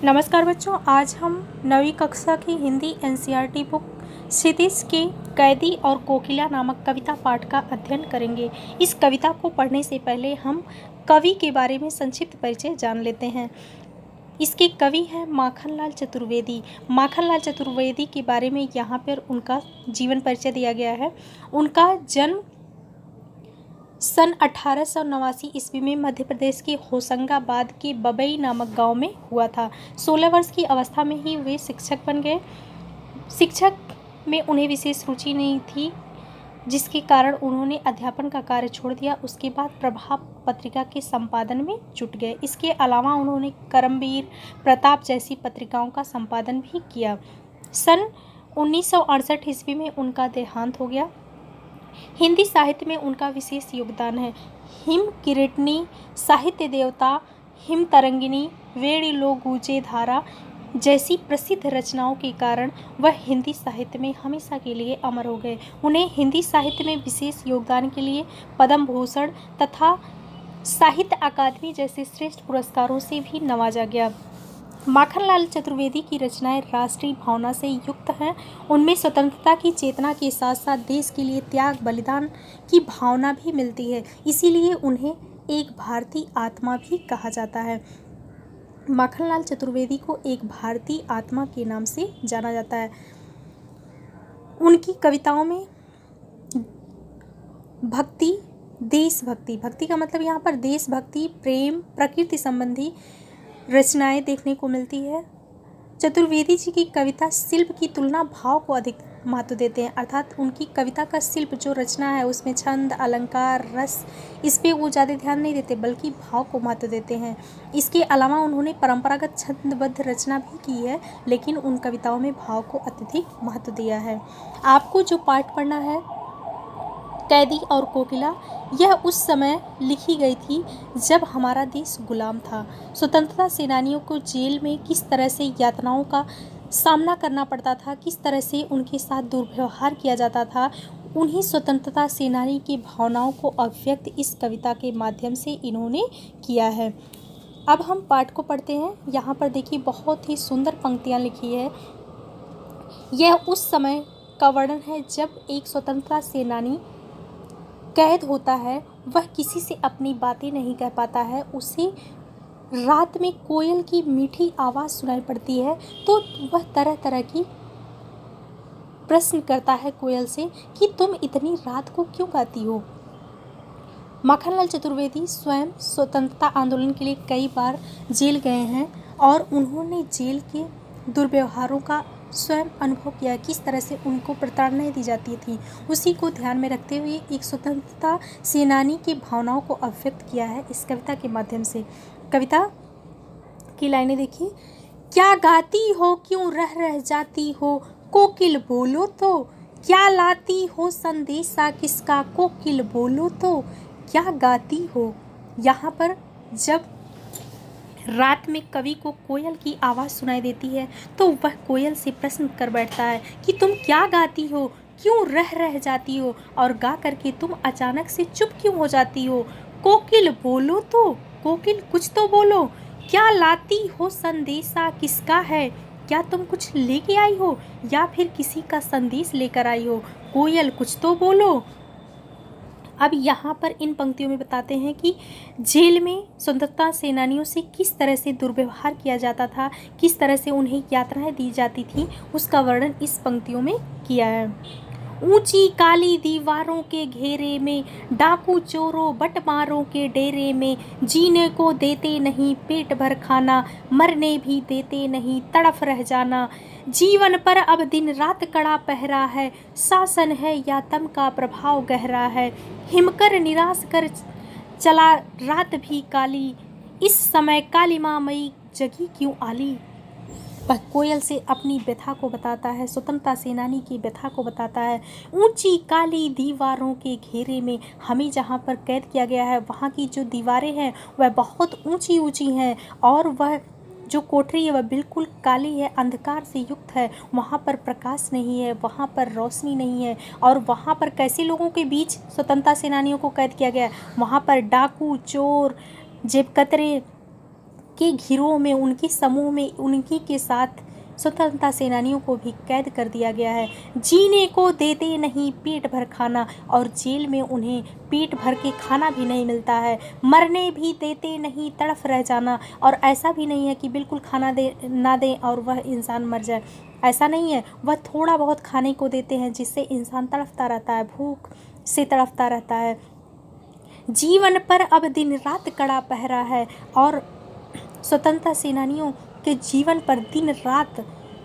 नमस्कार बच्चों, आज हम 9वीं कक्षा की हिंदी एनसीईआरटी बुक क्षितिज के कैदी और कोकिला नामक कविता पाठ का अध्ययन करेंगे। इस कविता को पढ़ने से पहले हम कवि के बारे में संक्षिप्त परिचय जान लेते हैं। इसके कवि हैं माखनलाल चतुर्वेदी। माखनलाल चतुर्वेदी के बारे में यहाँ पर उनका जीवन परिचय दिया गया है। उनका जन्म सन 1889 ईस्वी में मध्य प्रदेश के होशंगाबाद के बबई नामक गांव में हुआ था। 16 वर्ष की अवस्था में ही वे शिक्षक बन गए। शिक्षक में उन्हें विशेष रुचि नहीं थी, जिसके कारण उन्होंने अध्यापन का कार्य छोड़ दिया। उसके बाद प्रभात पत्रिका के संपादन में जुट गए। इसके अलावा उन्होंने करमवीर, प्रताप जैसी पत्रिकाओं का संपादन भी किया। सन 1968 ईस्वी में उनका देहांत हो गया। हिंदी साहित्य में उनका विशेष योगदान है। हिम किरीटनी, साहित्य देवता, हिम तरंगिनी, वेणी लो गूंजे धारा जैसी प्रसिद्ध रचनाओं के कारण वह हिंदी साहित्य में हमेशा के लिए अमर हो गए। उन्हें हिंदी साहित्य में विशेष योगदान के लिए पद्म भूषण तथा साहित्य अकादमी जैसे श्रेष्ठ पुरस्कारों से भी नवाजा गया। माखनलाल चतुर्वेदी की रचनाएं राष्ट्रीय भावना से युक्त हैं। उनमें स्वतंत्रता की चेतना के साथ साथ देश के लिए त्याग बलिदान की भावना भी मिलती है। इसीलिए उन्हें एक भारतीय आत्मा भी कहा जाता है। माखनलाल चतुर्वेदी को एक भारतीय आत्मा के नाम से जाना जाता है। उनकी कविताओं में भक्ति, देशभक्ति, भक्ति का मतलब यहाँ पर देशभक्ति, प्रेम, प्रकृति संबंधी रचनाएं देखने को मिलती है। चतुर्वेदी जी की कविता शिल्प की तुलना भाव को अधिक महत्व देते हैं, अर्थात उनकी कविता का शिल्प जो रचना है उसमें छंद, अलंकार, रस, इस पे वो ज़्यादा ध्यान नहीं देते बल्कि भाव को महत्व देते हैं। इसके अलावा उन्होंने परंपरागत छंदबद्ध रचना भी की है, लेकिन उन कविताओं में भाव को अत्यधिक महत्व दिया है। आपको जो पाठ पढ़ना है कैदी और कोकिला, यह उस समय लिखी गई थी जब हमारा देश गुलाम था। स्वतंत्रता सेनानियों को जेल में किस तरह से यातनाओं का सामना करना पड़ता था, किस तरह से उनके साथ दुर्व्यवहार किया जाता था, उन्हीं स्वतंत्रता सेनानी की भावनाओं को अभिव्यक्त इस कविता के माध्यम से इन्होंने किया है। अब हम पाठ को पढ़ते हैं। यहाँ पर देखिए बहुत ही सुंदर पंक्तियाँ लिखी है। यह उस समय का वर्णन है जब एक स्वतंत्रता सेनानी कैद होता है। वह किसी से अपनी बातें नहीं कह पाता है। उसे रात में कोयल की मीठी आवाज़ सुनाई पड़ती है तो वह तरह तरह की प्रश्न करता है कोयल से कि तुम इतनी रात को क्यों गाती हो। माखनलाल चतुर्वेदी स्वयं स्वतंत्रता आंदोलन के लिए कई बार जेल गए हैं और उन्होंने जेल के दुर्व्यवहारों का स्वयं अनुभव किया, किस तरह से उनको प्रताड़नाएं दी जाती थी। उसी को ध्यान में रखते हुए एक स्वतंत्रता सेनानी की भावनाओं को अभिव्यक्त किया है इस कविता के माध्यम से। कविता की लाइनें देखिए। क्या गाती हो, क्यों रह रह जाती हो, कोकिल बोलो तो, क्या लाती हो संदेशा किसका, कोकिल बोलो तो, क्या गाती हो। यहाँ पर जब रात में कवि को कोयल की आवाज़ सुनाई देती है तो वह कोयल से प्रश्न कर बैठता है कि तुम क्या गाती हो, क्यों रह रह जाती हो और गा करके तुम अचानक से चुप क्यों हो जाती हो। कोकिल बोलो तो, कोकिल कुछ तो बोलो, क्या लाती हो संदेशा किसका है, क्या तुम कुछ लेके आई हो या फिर किसी का संदेश लेकर आई हो, कोयल कुछ तो बोलो। अब यहाँ पर इन पंक्तियों में बताते हैं कि जेल में स्वतंत्रता सेनानियों से किस तरह से दुर्व्यवहार किया जाता था, किस तरह से उन्हें यातनाएं दी जाती थी, उसका वर्णन इस पंक्तियों में किया है। ऊंची काली दीवारों के घेरे में, डाकू चोरों बटमारों के डेरे में, जीने को देते नहीं पेट भर खाना, मरने भी देते नहीं तड़फ रह जाना, जीवन पर अब दिन रात कड़ा पहरा है, शासन है या तम का प्रभाव गहरा है, हिमकर निराश कर चला रात भी काली, इस समय कालिमा मई जगी क्यों आली। वह कोयल से अपनी व्यथा को बताता है, स्वतंत्रता सेनानी की व्यथा को बताता है। ऊंची काली दीवारों के घेरे में, हमें जहाँ पर कैद किया गया है वहाँ की जो दीवारें हैं वह बहुत ऊंची ऊंची हैं और वह जो कोठरी है वह बिल्कुल काली है, अंधकार से युक्त है। वहाँ पर प्रकाश नहीं है, वहाँ पर रोशनी नहीं है। और वहाँ पर कैसे लोगों के बीच स्वतंत्रता सेनानियों को कैद किया गया है, वहाँ पर डाकू, चोर, जेबकतरे के गिरोह में, उनके समूह में, उनकी के साथ स्वतंत्रता सेनानियों को भी कैद कर दिया गया है। जीने को देते नहीं पेट भर खाना, और जेल में उन्हें पेट भर के खाना भी नहीं मिलता है। मरने भी देते नहीं, तड़फ रह जाना, और ऐसा भी नहीं है कि बिल्कुल खाना ना दें और वह इंसान मर जाए, ऐसा नहीं है। वह थोड़ा बहुत खाने को देते हैं जिससे इंसान तड़फता रहता है, भूख से तड़फता रहता है। जीवन पर अब दिन रात कड़ा पहरा है, और स्वतंत्रता सेनानियों के जीवन पर दिन रात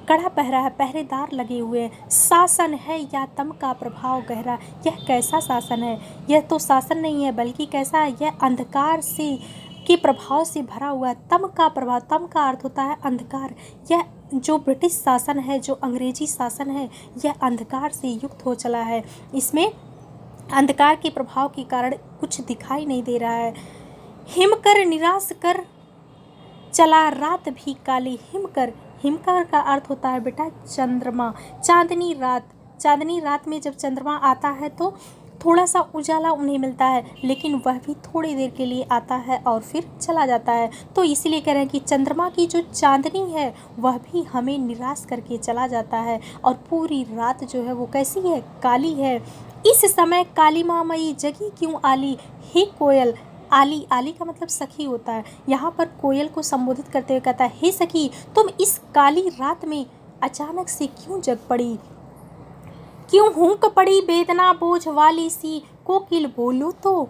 कड़ा पहरा है, पहरेदार लगे हुए हैं। शासन है या तम का प्रभाव गहरा, यह कैसा शासन है? यह तो शासन नहीं है, बल्कि कैसा है? यह अंधकार से के प्रभाव से भरा हुआ है। तम का प्रभाव, तम का अर्थ होता है अंधकार। यह जो ब्रिटिश शासन है, जो अंग्रेजी शासन है, यह अंधकार से युक्त हो चला है। इसमें अंधकार के प्रभाव के कारण कुछ दिखाई नहीं दे रहा है। हिमकर निराश कर चला रात भी काली, हिमकर, हिमकर का अर्थ होता है बेटा चंद्रमा, चांदनी रात। चांदनी रात में जब चंद्रमा आता है तो थोड़ा सा उजाला उन्हें मिलता है, लेकिन वह भी थोड़ी देर के लिए आता है और फिर चला जाता है। तो इसलिए कह रहे हैं कि चंद्रमा की जो चांदनी है वह भी हमें निराश करके चला जाता है, और पूरी रात जो है वो कैसी है? काली है। इस समय काली माँ मई जगी क्यों आली, हे कोयल। आली, आली का मतलब सखी होता है। यहाँ पर कोयल को संबोधित करते हुए कहता है, हे सखी, तुम इस काली रात में अचानक से क्यों जग पड़ी, क्यों हूंक पड़ी वेदना बोझ वाली सी, कोकिल बोलो तो।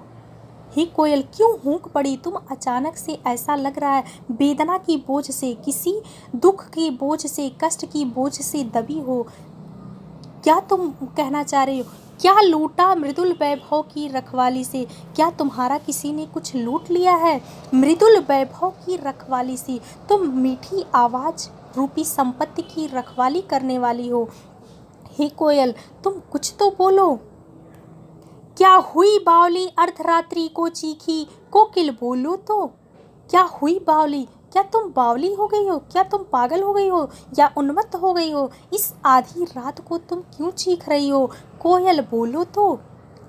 हे कोयल, क्यों हूंक पड़ी, तुम अचानक से ऐसा लग रहा है वेदना की बोझ से, किसी दुख की बोझ से, कष्ट की बोझ से दबी हो। क्या तुम कहना चाह रही हो? क्या लूटा मृदुल वैभव की रखवाली से, क्या तुम्हारा किसी ने कुछ लूट लिया है? मृदुल वैभव की रखवाली से, तुम मीठी आवाज रूपी संपत्ति की रखवाली करने वाली हो। हे कोयल, तुम कुछ तो बोलो। क्या हुई बावली अर्धरात्रि को चीखी, कोकिल बोलो तो। क्या हुई बावली, क्या तुम बावली हो गई हो, क्या तुम पागल हो गई हो या उन्मत्त हो गई हो? इस आधी रात को तुम क्यों चीख रही हो? कोयल बोलो तो।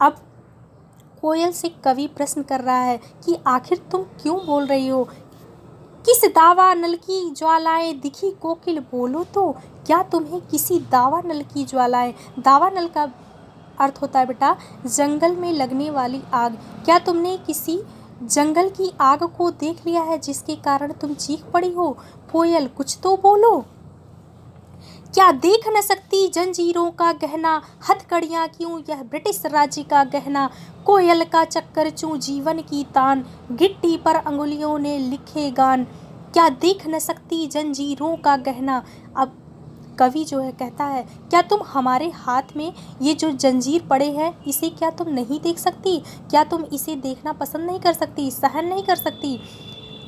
अब कोयल से कवि प्रश्न कर रहा है कि आखिर तुम क्यों बोल रही हो? किस दावा नल की ज्वालाएं दिखी, कोकिल बोलो तो। क्या तुम्हें किसी दावा नल की ज्वालाएं, दावा नल का अर्थ होता है बेटा जंगल में लगने वाली आग, क्या तुमने किसी जंगल की आग को देख लिया है जिसके कारण तुम चीख पड़ी हो? कोयल कुछ तो बोलो। क्या देख न सकती जंजीरों का गहना, हथकड़ियाँ क्यों यह ब्रिटिश राज्य का गहना, कोयल का चक्कर चूं जीवन की तान, गिट्टी पर अंगुलियों ने लिखे गान। क्या देख न सकती जंजीरों का गहना। अब कवि जो है कहता है, क्या तुम हमारे हाथ में ये जो जंजीर पड़े हैं इसे क्या तुम नहीं देख सकती? क्या तुम इसे देखना पसंद नहीं कर सकती, सहन नहीं कर सकती?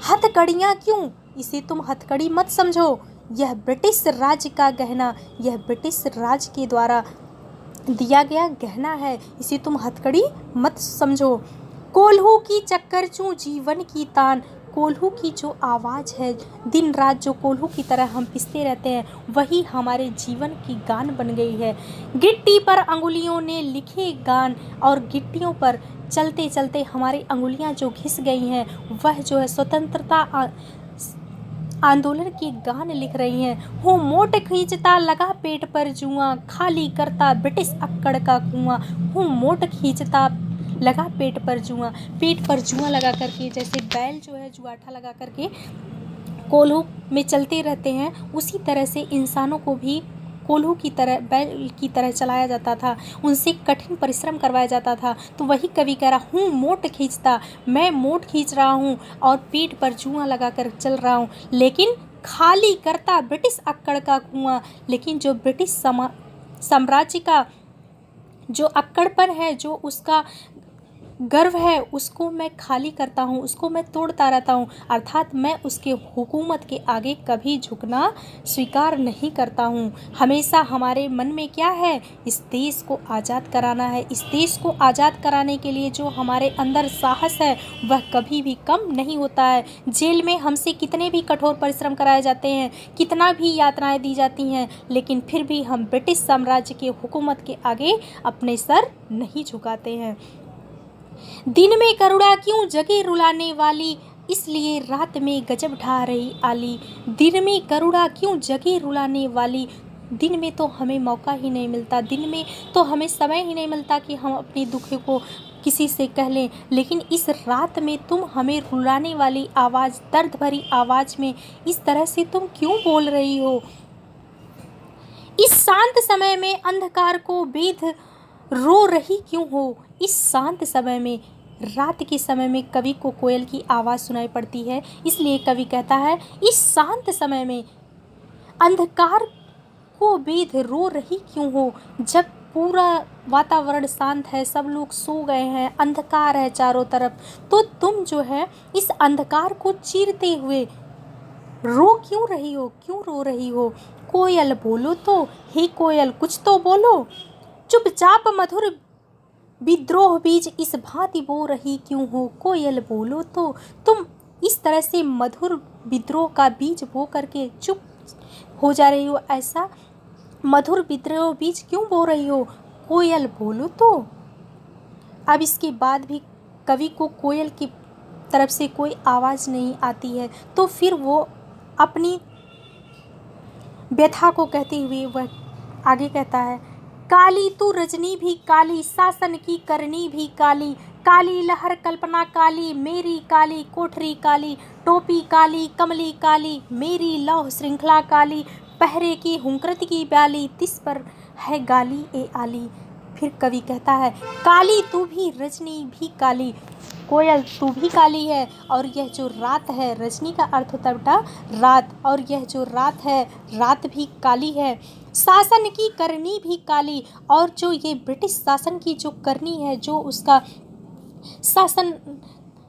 हथकड़ियाँ क्यों, इसे तुम हथकड़ी मत समझो, यह ब्रिटिश राज्य का गहना, यह ब्रिटिश राज्य के द्वारा दिया गया गहना है, इसे तुम हथकड़ी मत समझो। कोल्हू की चक्कर चूं जीवन की तान, कोल्हू की जो आवाज़ है, दिन रात जो कोल्हू की तरह हम पिसते रहते हैं, वही हमारे जीवन की गान बन गई है। गिट्टी पर अंगुलियों ने लिखे गान, और गिट्टियों पर चलते चलते हमारी अंगुलियां जो घिस गई हैं वह जो है स्वतंत्रता आंदोलन के गान लिख रही हैं। हूँ मोट खींचता लगा पेट पर जुआं, खाली करता ब्रिटिश अक्कड़ का कुआं। हूँ मोट खींचता लगा पेट पर जुआं लगा करके, जैसे बैल जो है जुआठा लगा करके कोल्हू में चलते रहते हैं, उसी तरह से इंसानों को भी कोल्हू की तरह, बैल की तरह चलाया जाता था, उनसे कठिन परिश्रम करवाया जाता था। तो वही कवि कह रहा, हूँ मोट खींचता, मैं मोट खींच रहा हूँ और पेट पर जुआं लगा कर चल रहा हूँ, लेकिन खाली करता ब्रिटिश अक्कड़ का कुआं। लेकिन जो ब्रिटिश साम्राज्य का जो अक्कड़पन है, जो उसका गर्व है, उसको मैं खाली करता हूँ, उसको मैं तोड़ता रहता हूँ, अर्थात मैं उसके हुकूमत के आगे कभी झुकना स्वीकार नहीं करता हूँ। हमेशा हमारे मन में क्या है? इस देश को आज़ाद कराना है। इस देश को आज़ाद कराने के लिए जो हमारे अंदर साहस है वह कभी भी कम नहीं होता है। जेल में हमसे कितने भी कठोर परिश्रम कराए जाते हैं, कितना भी यातनाएं दी जाती हैं, लेकिन फिर भी हम ब्रिटिश साम्राज्य के हुकूमत के आगे अपने सर नहीं झुकाते हैं। दिन में करुणा क्यों जगे रुलाने वाली, इसलिए रात में गजब ढा रही आली, दिन में करुणा क्यों जगे रुलाने वाली। दिन में तो हमें मौका ही नहीं मिलता, दिन में तो हमें समय ही नहीं मिलता कि हम अपने दुख को किसी से कह लें, लेकिन इस रात में तुम हमें रुलाने वाली आवाज़, दर्द भरी आवाज़ में इस तरह से तुम क्यों बोल रही हो। इस शांत समय में अंधकार को बेध रो रही क्यों हो। इस शांत समय में, रात के समय में कवि को कोयल की आवाज़ सुनाई पड़ती है, इसलिए कवि कहता है इस शांत समय में अंधकार को बेध रो रही क्यों हो। जब पूरा वातावरण शांत है, सब लोग सो गए हैं, अंधकार है चारों तरफ, तो तुम जो है इस अंधकार को चीरते हुए रो क्यों रही हो, क्यों रो रही हो। कोयल बोलो तो, हे कोयल कुछ तो बोलो। चुपचाप मधुर विद्रोह बीज इस भांति बो रही क्यों हो। कोयल बोलो तो, तुम इस तरह से मधुर विद्रोह का बीज बो करके चुप हो जा रही हो, ऐसा मधुर विद्रोह बीज क्यों बो रही हो। कोयल बोलो तो। अब इसके बाद भी कवि को कोयल की तरफ से कोई आवाज़ नहीं आती है, तो फिर वो अपनी व्यथा को कहते हुए वह आगे कहता है, काली तू रजनी भी काली, शासन की करनी भी काली, काली लहर कल्पना काली, मेरी काली कोठरी काली, टोपी काली कमली काली, मेरी लौह श्रृंखला काली, पहरे की हुंकृत की ब्याली, तिस पर है गाली ए आली। फिर कवि कहता है, काली तू भी रजनी भी काली, कोयल तू भी काली है, और यह जो रात है, रजनी का अर्थ होता है बेटा रात, और यह जो रात है, रात भी काली है। शासन की करनी भी काली, और जो ये ब्रिटिश शासन की जो करनी है, जो उसका शासन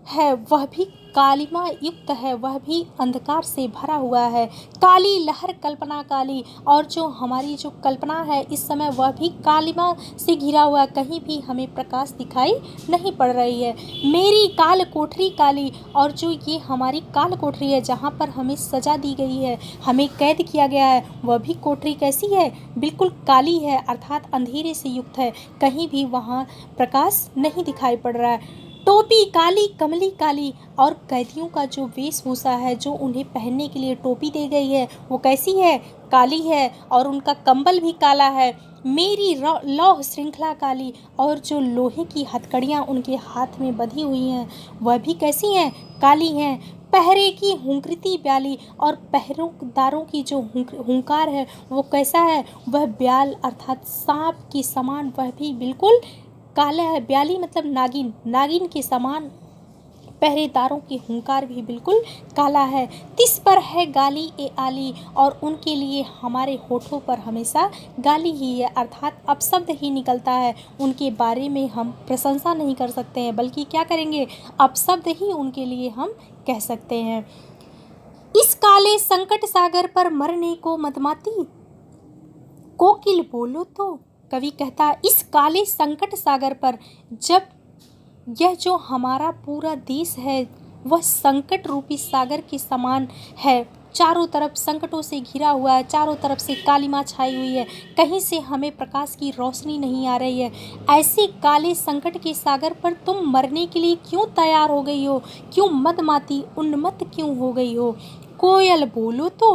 है, वह भी कालिमा युक्त है, वह भी अंधकार से भरा हुआ है। काली लहर कल्पना काली, और जो हमारी जो कल्पना है इस समय वह भी कालिमा से घिरा हुआ, कहीं भी हमें प्रकाश दिखाई नहीं पड़ रही है। मेरी काल कोठरी काली, और जो ये हमारी काल कोठरी है जहाँ पर हमें सजा दी गई है, हमें कैद किया गया है, वह भी कोठरी कैसी है, बिल्कुल काली है, अर्थात अंधेरे से युक्त है, कहीं भी वहाँ प्रकाश नहीं दिखाई पड़ रहा है। टोपी काली कमली काली, और कैदियों का जो वेशभूषा है, जो उन्हें पहनने के लिए टोपी दी गई है, वो कैसी है, काली है, और उनका कंबल भी काला है। मेरी लौह श्रृंखला काली, और जो लोहे की हथकड़ियाँ उनके हाथ में बंधी हुई हैं वह भी कैसी हैं, काली हैं। पहरे की हुंकृती ब्याली, और पहरेदारों की जो हुंकार है वो कैसा है, वह ब्याल अर्थात सांप के समान वह भी बिल्कुल काला है। ब्याली मतलब नागिन, नागिन के समान पहरेदारों की हुंकार भी बिल्कुल काला है। तिस पर है गाली ए आली, और उनके लिए हमारे होठों पर हमेशा गाली ही है, अर्थात अपशब्द ही निकलता है। उनके बारे में हम प्रशंसा नहीं कर सकते हैं, बल्कि क्या करेंगे, अपशब्द ही उनके लिए हम कह सकते हैं। इस काले संकट सागर पर मरने को मदमाती, कोकिल बोलो तो। कवि कहता, इस काले संकट सागर पर, जब यह जो हमारा पूरा देश है वह संकट रूपी सागर के समान है, चारों तरफ संकटों से घिरा हुआ है, चारों तरफ से कालिमा छाई हुई है, कहीं से हमें प्रकाश की रोशनी नहीं आ रही है, ऐसे काले संकट के सागर पर तुम मरने के लिए क्यों तैयार हो गई हो, क्यों मदमाती उन्मत्त क्यों हो गई हो। कोयल बोलो तो,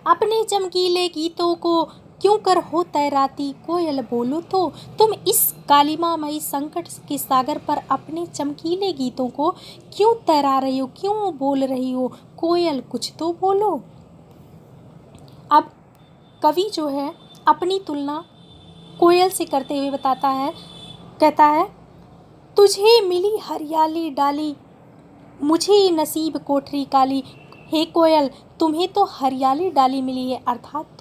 अपने चमकीले गीतों को क्यों कर हो तैराती। कोयल बोलो तो, तुम इस कालिमामयी संकट के सागर पर अपने चमकीले गीतों को क्यों तैरा रही हो, क्यों बोल रही हो। कोयल कुछ तो बोलो। अब कवि जो है अपनी तुलना कोयल से करते हुए बताता है, कहता है, तुझे मिली हरियाली डाली, मुझे नसीब कोठरी काली। हे कोयल, तुम्हें तो हरियाली डाली मिली है, अर्थात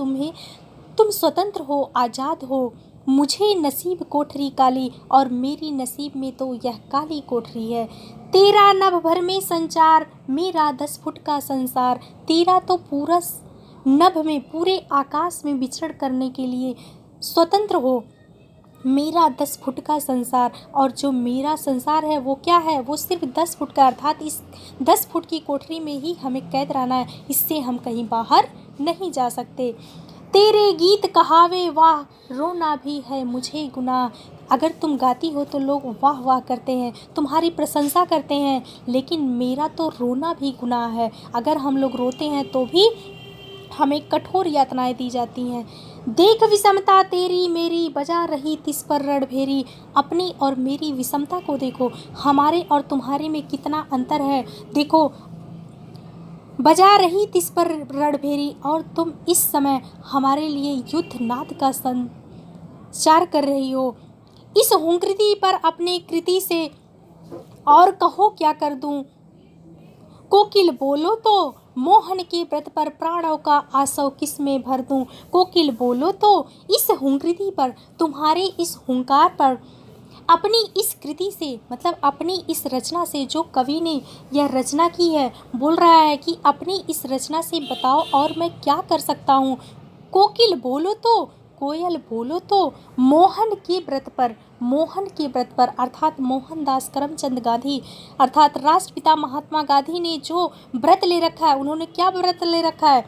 तुम स्वतंत्र हो, आज़ाद हो। मुझे नसीब कोठरी काली, और मेरी नसीब में तो यह काली कोठरी है। तेरा नभ भर में संचार, मेरा 10 फुट का संसार। तेरा तो पूरा नभ में, पूरे आकाश में विचरण करने के लिए स्वतंत्र हो, मेरा 10 फुट का संसार, और जो मेरा संसार है वो क्या है, वो सिर्फ 10 फुट का, अर्थात इस 10 फुट की कोठरी में ही हमें कैद रहना है, इससे हम कहीं बाहर नहीं जा सकते। तेरे गीत कहावे वाह, रोना भी है मुझे गुनाह। अगर तुम गाती हो तो लोग वाह वाह करते हैं, तुम्हारी प्रशंसा करते हैं, लेकिन मेरा तो रोना भी गुनाह है। अगर हम लोग रोते हैं तो भी हमें कठोर यातनाएं दी जाती हैं। देख विषमता तेरी मेरी, बजा रही तिस पर रणभेरी। अपनी और मेरी विषमता को देखो, हमारे और तुम्हारे में कितना अंतर है। देखो, बजा रही तिस पर रणभेरी, और तुम इस समय हमारे लिए युद्ध नाद का संचार कर रही हो। इस हुंकृति पर अपने कृति से और कहो क्या कर दूं। कोकिल बोलो तो मोहन के व्रत पर प्राणों का आसव किस में भर दूं। कोकिल बोलो तो इस हुंकृति पर, तुम्हारे इस हुंकार पर, अपनी इस कृति से, मतलब अपनी इस रचना से, जो कवि ने यह रचना की है, बोल रहा है कि अपनी इस रचना से बताओ और मैं क्या कर सकता हूँ। कोकिल बोलो तो, कोयल बोलो तो मोहन के व्रत पर, मोहन के व्रत पर अर्थात मोहनदास करमचंद गांधी अर्थात राष्ट्रपिता महात्मा गांधी ने जो व्रत ले रखा है, उन्होंने क्या व्रत ले रखा है,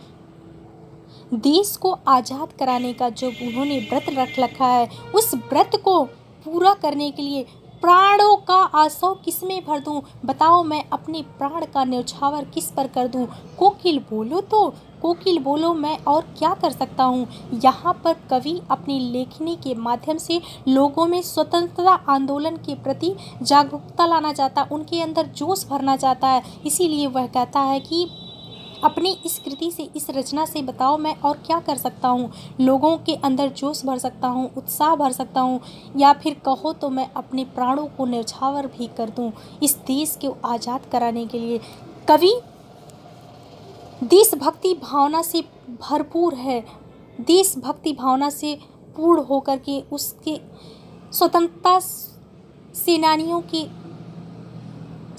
देश को आज़ाद कराने का जो उन्होंने व्रत रख रखा है, उस व्रत को पूरा करने के लिए प्राणों का आसव किस में भर दूं। बताओ मैं अपने प्राण का न्यौछावर किस पर कर दूं। कोकिल बोलो तो, कोकिल बोलो मैं और क्या कर सकता हूँ। यहाँ पर कवि अपनी लेखनी के माध्यम से लोगों में स्वतंत्रता आंदोलन के प्रति जागरूकता लाना चाहता, उनके अंदर जोश भरना चाहता है। इसीलिए वह कहता है कि अपनी इस कृति से, इस रचना से बताओ मैं और क्या कर सकता हूँ। लोगों के अंदर जोश भर सकता हूँ, उत्साह भर सकता हूँ, या फिर कहो तो मैं अपने प्राणों को न्यौछावर भी कर दूँ इस देश को आज़ाद कराने के लिए। कवि देशभक्ति भावना से भरपूर है, देशभक्ति भावना से पूर्ण होकर के उसके स्वतंत्रता सेनानियों के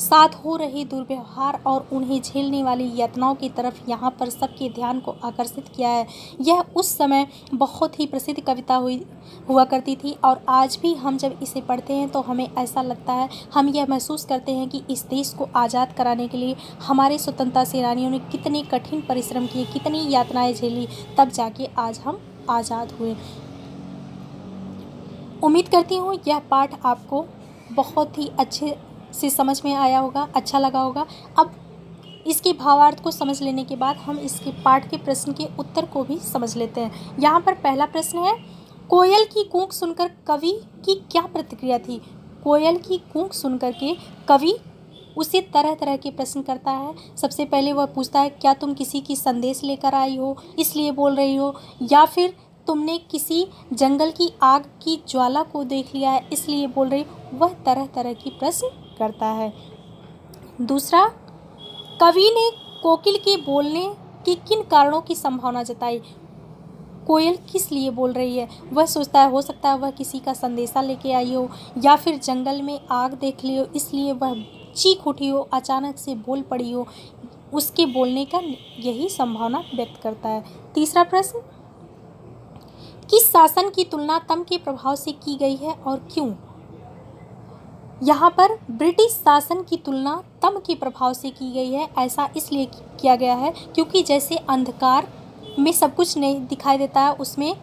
साथ हो रहे दुर्व्यवहार और उन्हें झेलने वाली यातनाओं की तरफ यहाँ पर सबके ध्यान को आकर्षित किया है। यह उस समय बहुत ही प्रसिद्ध कविता हुआ करती थी, और आज भी हम जब इसे पढ़ते हैं तो हमें ऐसा लगता है, हम यह महसूस करते हैं कि इस देश को आज़ाद कराने के लिए हमारे स्वतंत्रता सेनानियों ने कितने कठिन परिश्रम किए, कितनी यातनाएं झेली, तब जाके आज हम आज़ाद हुए। उम्मीद करती हूँ यह पाठ आपको बहुत ही अच्छे से समझ में आया होगा, अच्छा लगा होगा। अब इसके भावार्थ को समझ लेने के बाद हम इसके पाठ के प्रश्न के उत्तर को भी समझ लेते हैं। यहाँ पर पहला प्रश्न है, कोयल की कूक सुनकर कवि की क्या प्रतिक्रिया थी। कोयल की कूक सुनकर के कवि उसे तरह तरह के प्रश्न करता है। सबसे पहले वह पूछता है, क्या तुम किसी की संदेश लेकर आई हो इसलिए बोल रही हो, या फिर तुमने किसी जंगल की आग की ज्वाला को देख लिया है इसलिए बोल रही हो। वह तरह तरह की प्रश्न करता है। दूसरा, कवि ने कोकिल के बोलने के किन कारणों की संभावना जताई। कोयल किस लिए बोल रही है, वह सोचता है हो सकता है वह किसी का संदेशा लेके आई हो, या फिर जंगल में आग देख ली हो इसलिए वह चीख उठी हो, अचानक से बोल पड़ी हो। उसके बोलने का यही संभावना व्यक्त करता है। तीसरा प्रश्न, किस शासन की तुलना तम के प्रभाव से की गई है और क्यों। यहाँ पर ब्रिटिश शासन की तुलना तम के प्रभाव से की गई है। ऐसा इसलिए किया गया है क्योंकि जैसे अंधकार में सब कुछ नहीं दिखाई देता है, उसमें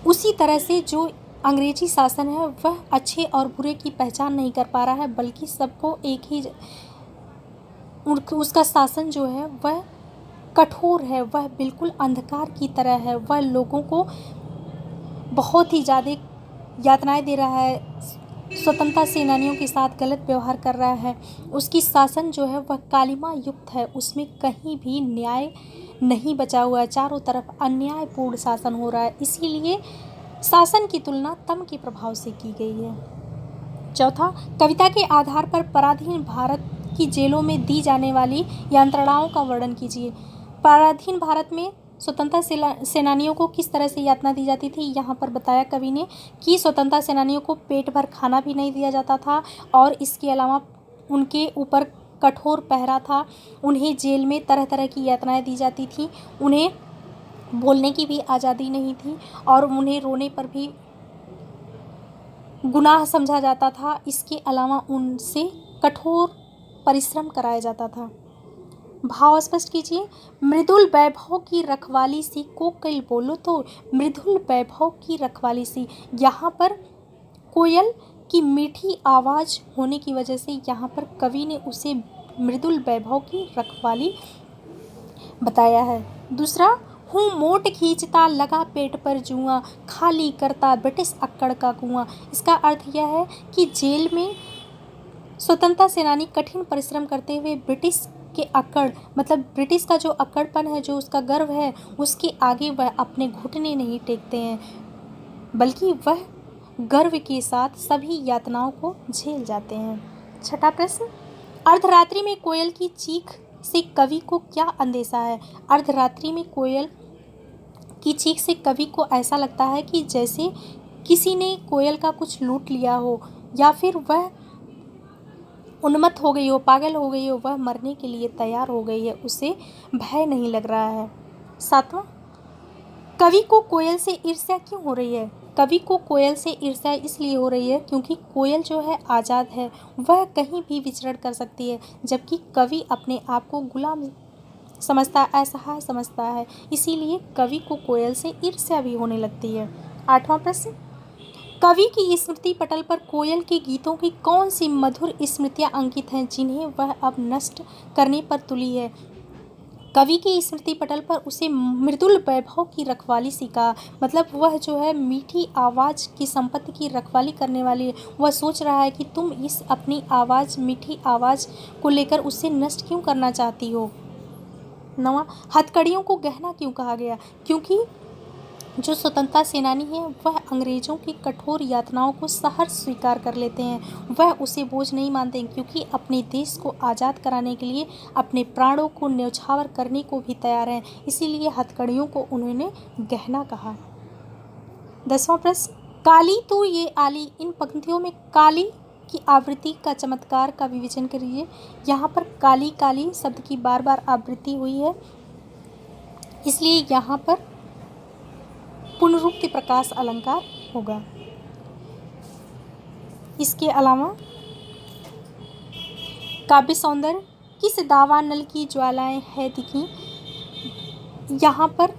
उसी तरह से जो अंग्रेजी शासन है वह अच्छे और बुरे की पहचान नहीं कर पा रहा है, बल्कि सबको एक ही उसका शासन जो है वह कठोर है, वह बिल्कुल अंधकार की तरह है। वह लोगों को बहुत ही ज़्यादा यातनाएं दे रहा है, स्वतंत्रता सेनानियों के साथ गलत व्यवहार कर रहा है। उसकी शासन जो है वह कालिमा युक्त है, उसमें कहीं भी न्याय नहीं बचा हुआ है, चारों तरफ अन्यायपूर्ण शासन हो रहा है। इसीलिए शासन की तुलना तम के प्रभाव से की गई है। चौथा, कविता के आधार पर पराधीन भारत की जेलों में दी जाने वाली यंत्रणाओं का वर्णन कीजिए। पराधीन भारत में स्वतंत्रता सेनानियों को किस तरह से यातना दी जाती थी। यहाँ पर बताया कवि ने कि स्वतंत्रता सेनानियों को पेट भर खाना भी नहीं दिया जाता था, और इसके अलावा उनके ऊपर कठोर पहरा था। उन्हें जेल में तरह तरह की यातनाएं दी जाती थी, उन्हें बोलने की भी आज़ादी नहीं थी, और उन्हें रोने पर भी गुनाह समझा जाता था। इसके अलावा उनसे कठोर परिश्रम कराया जाता था। भाव स्पष्ट कीजिए। मृदुल वैभव की रखवाली सी कोकिल, बोलो तो मृदुल वैभव की रखवाली सी। यहाँ पर कोयल की मीठी आवाज़ होने की वजह से यहाँ पर कवि ने उसे मृदुल वैभव की रखवाली बताया है। दूसरा, हूँ मोट खींचता लगा पेट पर जुआ, खाली करता ब्रिटिश अक्कड़ का कुआं। इसका अर्थ यह है कि जेल में स्वतंत्रता सेनानी कठिन परिश्रम करते हुए ब्रिटिश के अक्कड़, मतलब ब्रिटिश का जो अक्कड़पन है, जो उसका गर्व है, उसके आगे वह अपने घुटने नहीं टेकते हैं, बल्कि वह गर्व के साथ सभी यातनाओं को झेल जाते हैं। छठा प्रश्न, अर्धरात्रि में कोयल की चीख से कवि को क्या अंदेशा है? अर्धरात्रि में कोयल की चीख से कवि को ऐसा लगता है कि जैसे किसी ने कोयल का कुछ लूट लिया हो, या फिर वह उन्मत्त हो गई हो, पागल हो गई हो, वह मरने के लिए तैयार हो गई है, उसे भय नहीं लग रहा है। सातवां, कवि को कोयल से ईर्ष्या क्यों हो रही है? कवि को कोयल से ईर्ष्या इसलिए हो रही है क्योंकि कोयल जो है आज़ाद है, वह कहीं भी विचरण कर सकती है, जबकि कवि अपने आप को गुलाम समझता, असहाय समझता है, इसीलिए कवि को कोयल से ईर्ष्या भी होने लगती है। आठवां प्रश्न, कवि की स्मृति पटल पर कोयल के गीतों की कौन सी मधुर स्मृतियाँ अंकित हैं जिन्हें वह अब नष्ट करने पर तुली है? कवि की स्मृति पटल पर उसे मृदुल वैभव की रखवाली सीखा, मतलब वह जो है मीठी आवाज़ की संपत्ति की रखवाली करने वाली है। वह सोच रहा है कि तुम इस अपनी आवाज़, मीठी आवाज़ को लेकर उसे नष्ट क्यों करना चाहती हो। नवा, हथकड़ियों को गहना क्यों कहा गया? क्योंकि जो स्वतंत्रता सेनानी हैं वह अंग्रेज़ों की कठोर यातनाओं को सहर्ष स्वीकार कर लेते हैं, वह उसे बोझ नहीं मानते, क्योंकि अपने देश को आज़ाद कराने के लिए अपने प्राणों को न्यौछावर करने को भी तैयार हैं, इसीलिए हथकड़ियों को उन्होंने गहना कहा। 10वां प्रश्न, काली तू ये आली, इन पंक्तियों में काली की आवृत्ति का चमत्कार का विवेचन करिए। यहाँ पर काली काली शब्द की बार बार आवृत्ति हुई है, इसलिए यहाँ पर पुनरुक्ति प्रकाश अलंकार होगा। इसके अलावा काव्य सौंदर्य, किस दावा नल की ज्वालाएं है दिखी, यहाँ पर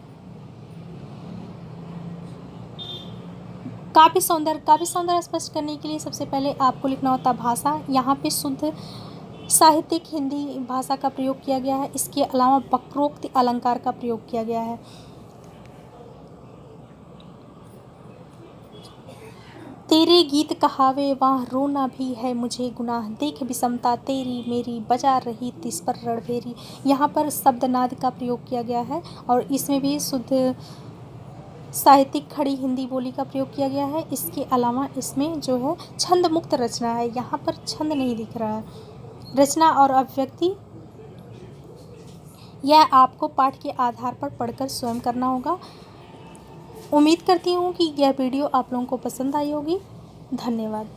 काव्य सौंदर्य स्पष्ट करने के लिए सबसे पहले आपको लिखना होता भाषा। यहाँ पे शुद्ध साहित्यिक हिंदी भाषा का प्रयोग किया गया है। इसके अलावा वक्रोक्ति अलंकार का प्रयोग किया गया है। तेरे गीत कहावे वहाँ रोना भी है मुझे गुनाह, देख विषमता तेरी मेरी बजा रही तिस पर रणभेरी। यहाँ पर शब्दनाद का प्रयोग किया गया है और इसमें भी शुद्ध साहित्यिक खड़ी हिंदी बोली का प्रयोग किया गया है। इसके अलावा इसमें जो है छंद मुक्त रचना है, यहाँ पर छंद नहीं दिख रहा है। रचना और अभिव्यक्ति यह आपको पाठ के आधार पर पढ़कर स्वयं करना होगा। उम्मीद करती हूँ कि यह वीडियो आप लोगों को पसंद आई होगी। धन्यवाद।